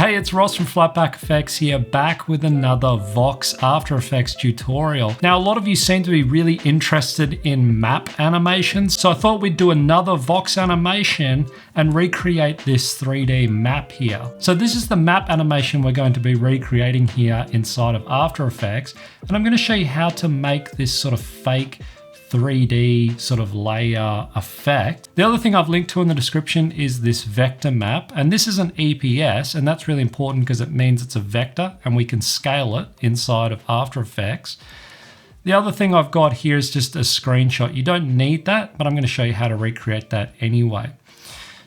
Hey, it's Ross from flatpackfx here, back with another Vox After Effects tutorial. Now, a lot of you seem to be really interested in map animations, so I thought we'd do another Vox animation and recreate this 3D map here. So this is the map animation we're going to be recreating here inside of After Effects, and I'm going to show you how to make this sort of fake 3D sort of layer effect. The other thing I've linked to in the description is this vector map, and this is an EPS, and that's really important because it means it's a vector and we can scale it inside of After Effects. The other thing I've got here is just a screenshot. You don't need that, but I'm going to show you how to recreate that anyway.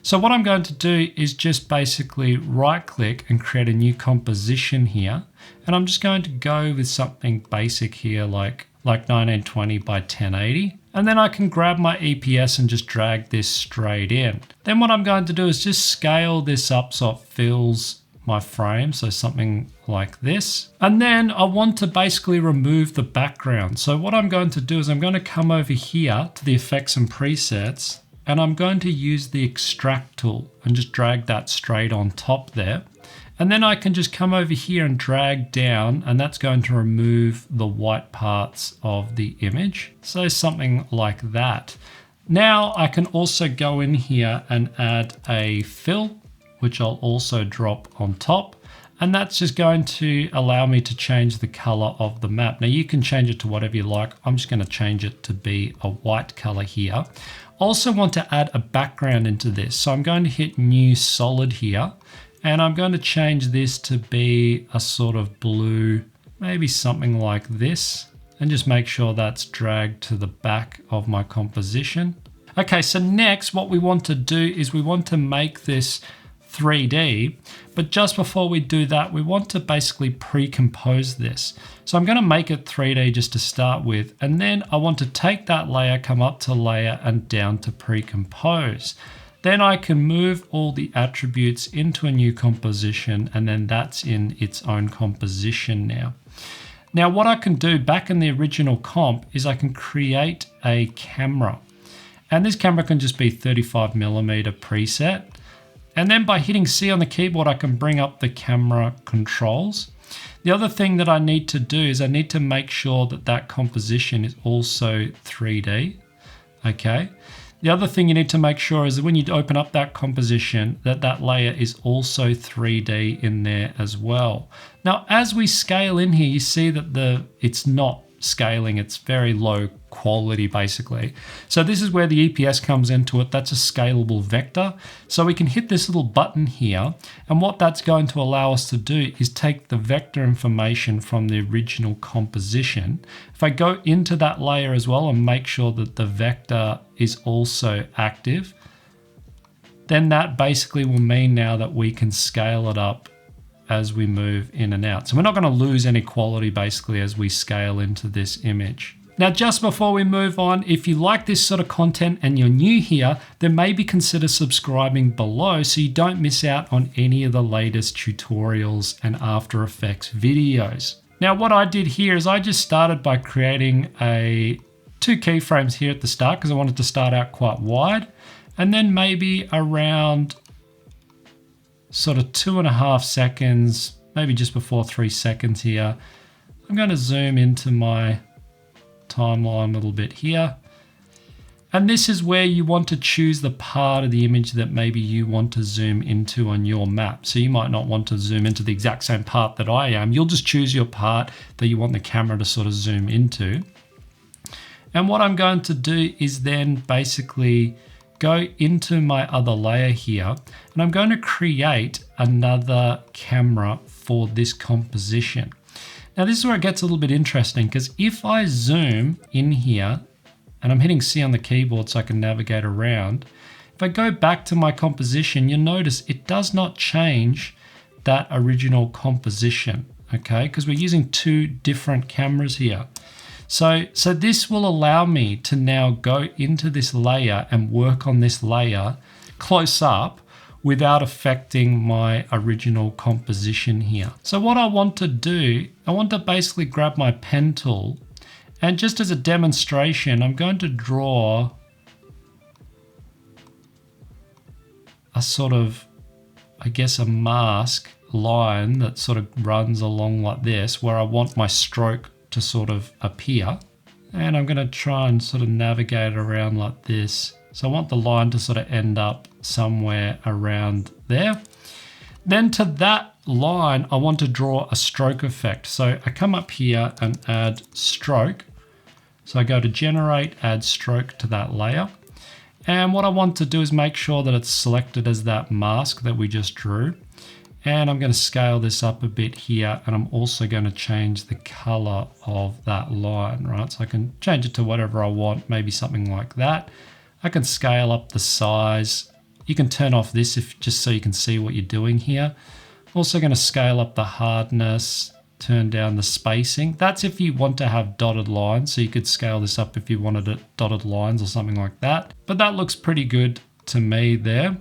So what I'm going to do is just basically right click and create a new composition here. And I'm just going to go with something basic here like 1920 by 1080. And then I can grab my EPS and just drag this straight in. Then what I'm going to do is just scale this up so it fills my frame. So something like this. And then I want to basically remove the background. So what I'm going to do is I'm going to come over here to the effects and presets, and I'm going to use the extract tool and just drag that straight on top there. And then I can just come over here and drag down, and that's going to remove the white parts of the image. So something like that. Now I can also go in here and add a fill, which I'll also drop on top. And that's just going to allow me to change the color of the map. Now you can change it to whatever you like. I'm just going to change it to be a white color here. Also want to add a background into this. So I'm going to hit new solid here. And I'm going to change this to be a sort of blue, maybe something like this, and just make sure that's dragged to the back of my composition. Okay, so next what we want to do is we want to make this 3D, but just before we do that, we want to basically pre-compose this. So I'm going to make it 3D just to start with, and then I want to take that layer, come up to layer and down to pre-compose. Then I can move all the attributes into a new composition, and then that's in its own composition now. Now what I can do back in the original comp is I can create a camera, and this camera can just be 35mm preset. And then by hitting C on the keyboard, I can bring up the camera controls. The other thing that I need to do is I need to make sure that that composition is also 3D, okay? The other thing you need to make sure is that when you open up that composition, that layer is also 3D in there as well. Now, as we scale in here, you see that it's not scaling, it's very low quality basically. So this is where the EPS comes into it. That's a scalable vector. So we can hit this little button here, and what that's going to allow us to do is take the vector information from the original composition. If I go into that layer as well and make sure that the vector is also active, then that basically will mean now that we can scale it up as we move in and out. So we're not going to lose any quality basically as we scale into this image. Now, just before we move on, if you like this sort of content and you're new here, then maybe consider subscribing below so you don't miss out on any of the latest tutorials and After Effects videos. Now, what I did here is I just started by creating two keyframes here at the start because I wanted to start out quite wide, and then maybe around sort of 2.5 seconds, maybe just before 3 seconds here. I'm going to zoom into my timeline a little bit here. And this is where you want to choose the part of the image that maybe you want to zoom into on your map. So you might not want to zoom into the exact same part that I am. You'll just choose your part that you want the camera to sort of zoom into. And what I'm going to do is then basically go into my other layer here, and I'm going to create another camera for this composition. Now this is where it gets a little bit interesting, because if I zoom in here, and I'm hitting C on the keyboard so I can navigate around, if I go back to my composition, you'll notice it does not change that original composition, okay? Because we're using two different cameras here. So this will allow me to now go into this layer and work on this layer close up without affecting my original composition here. So what I want to do, I want to basically grab my pen tool, and just as a demonstration, I'm going to draw a sort of, I guess, a mask line that sort of runs along like this, where I want my stroke to sort of appear. And I'm going to try and sort of navigate around like this. So I want the line to sort of end up somewhere around there. Then to that line, I want to draw a stroke effect. So I come up here and add stroke. So I go to generate, add stroke to that layer. And what I want to do is make sure that it's selected as that mask that we just drew. And I'm going to scale this up a bit here. And I'm also going to change the color of that line, right? So I can change it to whatever I want, maybe something like that. I can scale up the size. You can turn off this if just so you can see what you're doing here. Also going to scale up the hardness, turn down the spacing. That's if you want to have dotted lines. So you could scale this up if you wanted it dotted lines or something like that. But that looks pretty good to me there.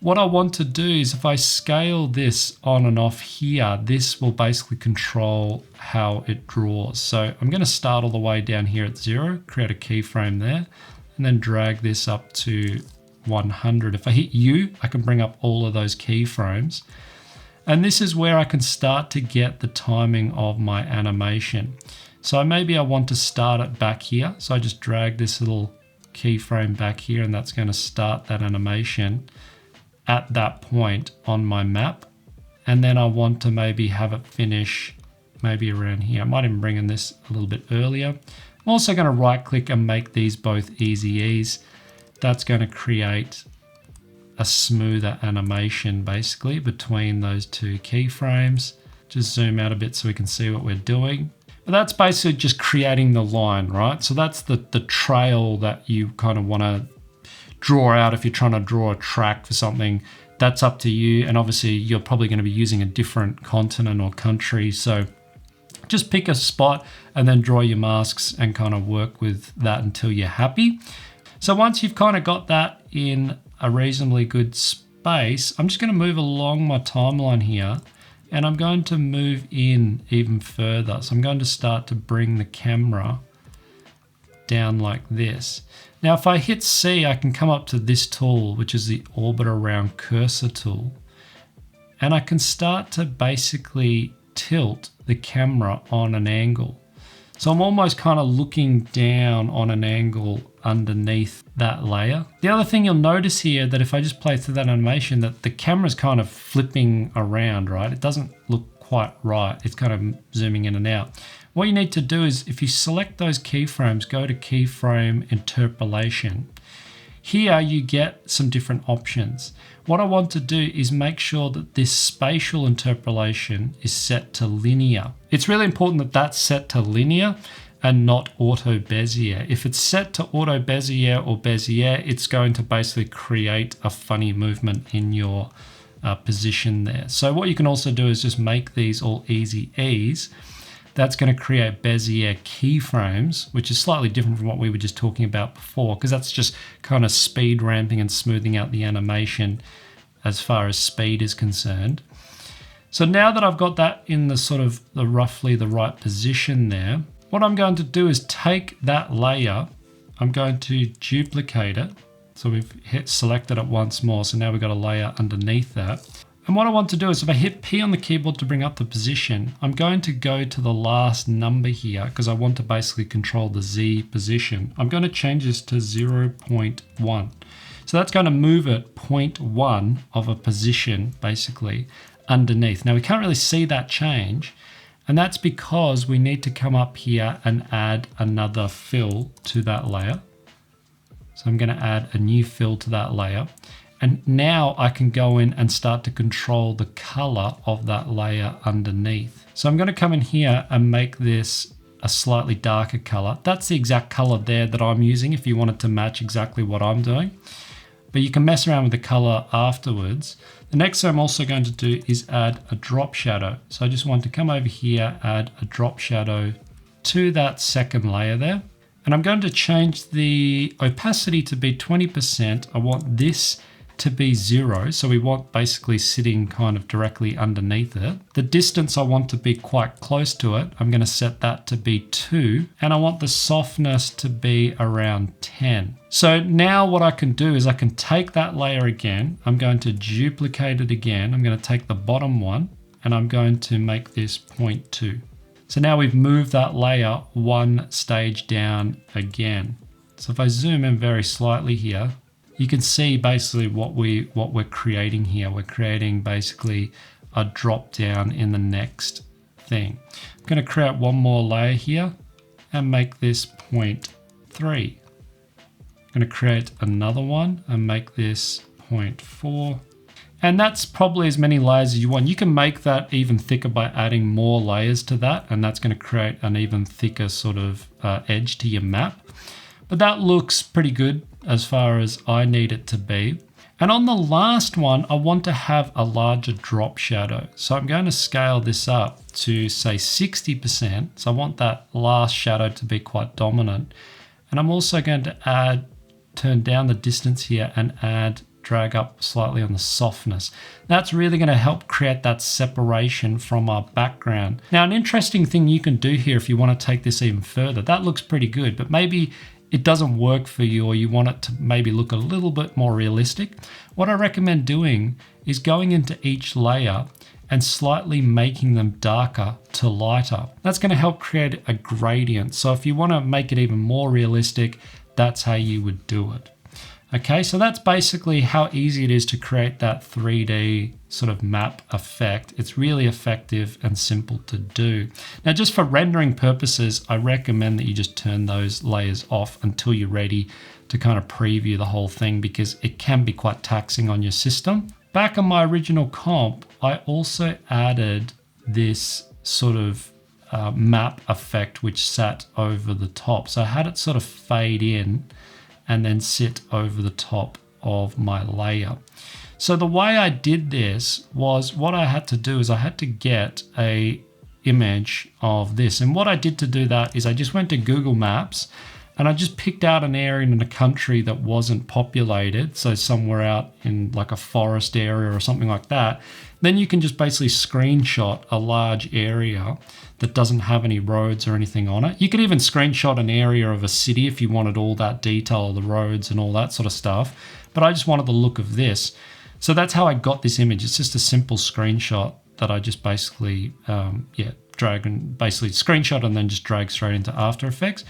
What I want to do is if I scale this on and off here, this will basically control how it draws. So I'm going to start all the way down here at 0, create a keyframe there, and then drag this up to 100. If I hit U, I can bring up all of those keyframes. And this is where I can start to get the timing of my animation. So maybe I want to start it back here. So I just drag this little keyframe back here, and that's going to start that animation at that point on my map. And then I want to maybe have it finish maybe around here. I might even bring in this a little bit earlier. I'm also going to right click and make these both easy ease. That's going to create a smoother animation basically between those two keyframes. Just zoom out a bit so we can see what we're doing. But that's basically just creating the line, right? So that's the trail that you kind of want to draw out if you're trying to draw a track for something. That's up to you. And obviously you're probably going to be using a different continent or country. So just pick a spot and then draw your masks and kind of work with that until you're happy. So once you've kind of got that in a reasonably good space, I'm just going to move along my timeline here, and I'm going to move in even further. So I'm going to start to bring the camera down like this. Now, if I hit C, I can come up to this tool, which is the Orbit Around Cursor tool, and I can start to basically tilt the camera on an angle. So I'm almost kind of looking down on an angle underneath that layer. The other thing you'll notice here that if I just play through that animation, that the camera's kind of flipping around, right? It doesn't look quite right. It's kind of zooming in and out. What you need to do is if you select those keyframes, go to Keyframe Interpolation. Here you get some different options. What I want to do is make sure that this spatial interpolation is set to linear. It's really important that that's set to linear and not auto Bezier. If it's set to auto Bezier or Bezier, it's going to basically create a funny movement in your position there. So what you can also do is just make these all easy ease. That's going to create Bezier keyframes, which is slightly different from what we were just talking about before, because that's just kind of speed ramping and smoothing out the animation as far as speed is concerned. So now that I've got that in the sort of roughly the right position there, what I'm going to do is take that layer, I'm going to duplicate it. So we've selected it once more. So now we've got a layer underneath that. And what I want to do is if I hit P on the keyboard to bring up the position, I'm going to go to the last number here because I want to basically control the Z position. I'm going to change this to 0.1. So that's going to move it 0.1 of a position basically underneath. Now we can't really see that change, and that's because we need to come up here and add another fill to that layer. So I'm going to add a new fill to that layer. And now I can go in and start to control the color of that layer underneath. So I'm going to come in here and make this a slightly darker color. That's the exact color there that I'm using if you want it to match exactly what I'm doing. But you can mess around with the color afterwards. The next thing I'm also going to do is add a drop shadow. So I just want to come over here, add a drop shadow to that second layer there. And I'm going to change the opacity to be 20%. I want this to be 0. So we want basically sitting kind of directly underneath it. The distance I want to be quite close to it. I'm going to set that to be 2. And I want the softness to be around 10. So now what I can do is I can take that layer again. I'm going to duplicate it again. I'm going to take the bottom one and I'm going to make this 0.2. So now we've moved that layer one stage down again. So if I zoom in very slightly here, you can see basically what we're creating here. We're creating basically a drop down in the next thing. I'm going to create one more layer here and make this 0.3. I'm going to create another one and make this 0.4. And that's probably as many layers as you want. You can make that even thicker by adding more layers to that, and that's going to create an even thicker sort of edge to your map. But that looks pretty good as far as I need it to be. And on the last one, I want to have a larger drop shadow. So I'm going to scale this up to say 60%. So I want that last shadow to be quite dominant. And I'm also going to turn down the distance here and drag up slightly on the softness. That's really going to help create that separation from our background. Now, an interesting thing you can do here if you want to take this even further, that looks pretty good, but maybe it doesn't work for you or you want it to maybe look a little bit more realistic. What I recommend doing is going into each layer and slightly making them darker to lighter. That's going to help create a gradient. So if you want to make it even more realistic, that's how you would do it. Okay, so that's basically how easy it is to create that 3D sort of map effect. It's really effective and simple to do. Now, just for rendering purposes, I recommend that you just turn those layers off until you're ready to kind of preview the whole thing because it can be quite taxing on your system. Back on my original comp, I also added this sort of map effect which sat over the top. So I had it sort of fade in and then sit over the top of my layer. So the way I did this was what I had to do is I had to get a image of this. And what I did to do that is I just went to Google Maps and I just picked out an area in a country that wasn't populated. So somewhere out in like a forest area or something like that. Then you can just basically screenshot a large area that doesn't have any roads or anything on it. You could even screenshot an area of a city if you wanted all that detail of the roads and all that sort of stuff. But I just wanted the look of this. So that's how I got this image. It's just a simple screenshot that I just basically, drag and basically screenshot and then just drag straight into After Effects.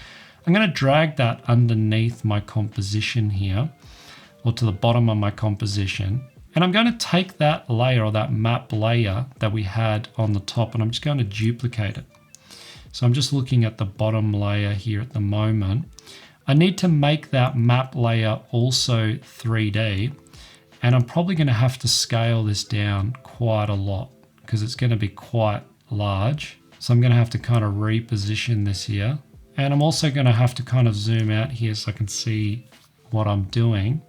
I'm going to drag that underneath my composition here, or to the bottom of my composition. And I'm going to take that layer or that map layer that we had on the top and I'm just going to duplicate it. So I'm just looking at the bottom layer here at the moment. I need to make that map layer also 3D and I'm probably going to have to scale this down quite a lot because it's going to be quite large. So I'm going to have to kind of reposition this here. And I'm also going to have to kind of zoom out here so I can see what I'm doing.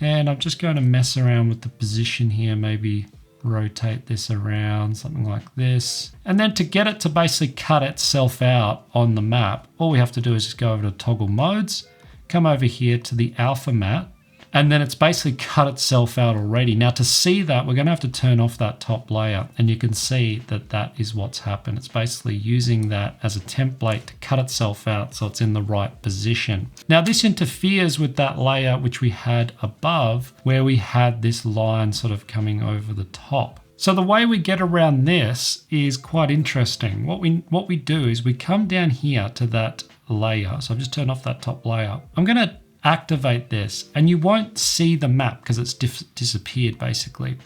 And I'm just going to mess around with the position here, maybe rotate this around, something like this. And then to get it to basically cut itself out on the map, all we have to do is just go over to toggle modes, come over here to the alpha matte, and then it's basically cut itself out already. Now to see that, we're going to have to turn off that top layer and you can see that that is what's happened. It's basically using that as a template to cut itself out so it's in the right position. Now this interferes with that layer which we had above where we had this line sort of coming over the top. So the way we get around this is quite interesting. What we do is we come down here to that layer. So I've just turned off that top layer. I'm going to activate this and you won't see the map because it's disappeared basically.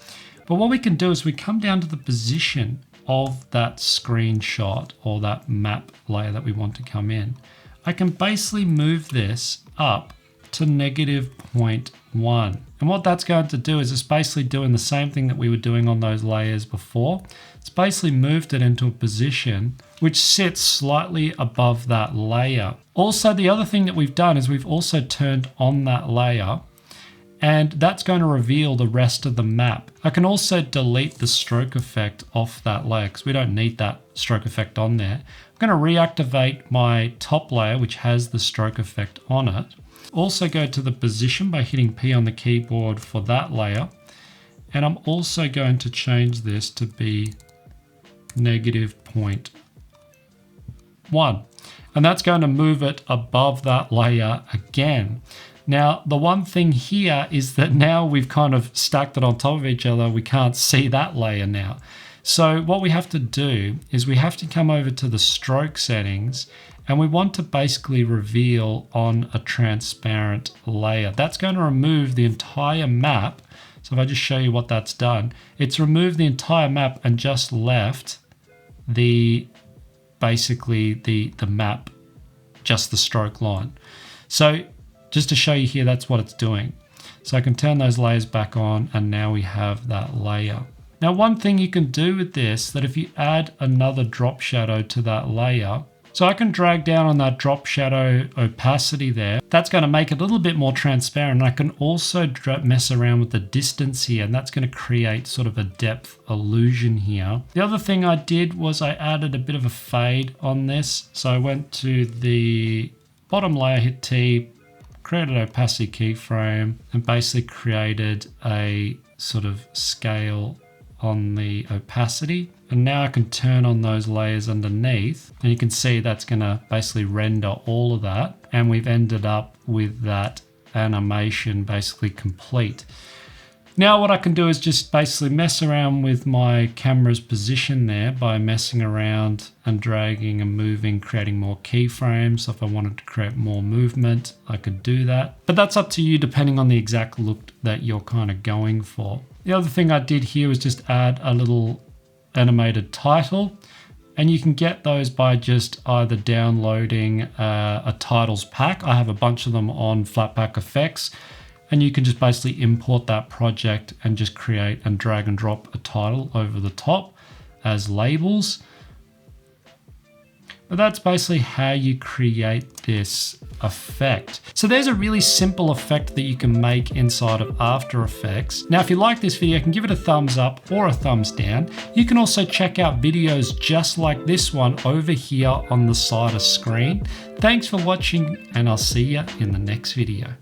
But what we can do is we come down to the position of that screenshot or that map layer that we want to come in. I can basically move this up to -0.1. And what that's going to do is it's basically doing the same thing that we were doing on those layers before. It's basically moved it into a position which sits slightly above that layer. Also, the other thing that we've done is we've also turned on that layer and that's going to reveal the rest of the map. I can also delete the stroke effect off that layer because we don't need that stroke effect on there. I'm going to reactivate my top layer which has the stroke effect on it. Also go to the position by hitting P on the keyboard for that layer. And I'm also going to change this to be -0.1. And that's going to move it above that layer again. Now, the one thing here is that now we've kind of stacked it on top of each other. We can't see that layer now. So what we have to do is we have to come over to the stroke settings, and we want to basically reveal on a transparent layer. That's going to remove the entire map. So if I just show you what that's done, it's removed the entire map and just left basically the map, just the stroke line. So just to show you here, that's what it's doing. So I can turn those layers back on, and now we have that layer. Now, one thing you can do with this, that if you add another drop shadow to that layer, so I can drag down on that drop shadow opacity there. That's going to make it a little bit more transparent. I can also mess around with the distance here, and that's going to create sort of a depth illusion here. The other thing I did was I added a bit of a fade on this. So I went to the bottom layer, hit T, created an opacity keyframe, and basically created a sort of scale on the opacity. And now I can turn on those layers underneath, and you can see that's going to basically render all of that. And we've ended up with that animation basically complete. Now what I can do is just basically mess around with my camera's position there by messing around and dragging and moving, creating more keyframes. So if I wanted to create more movement, I could do that. But that's up to you depending on the exact look that you're kind of going for. The other thing I did here was just add a little animated title, and you can get those by just either downloading a titles pack. I have a bunch of them on flatpackfx, and you can just basically import that project and just create and drag and drop a title over the top as labels. But that's basically how you create this effect. So there's a really simple effect that you can make inside of After Effects. Now, if you like this video, you can give it a thumbs up or a thumbs down. You can also check out videos just like this one over here on the side of screen. Thanks for watching, and I'll see you in the next video.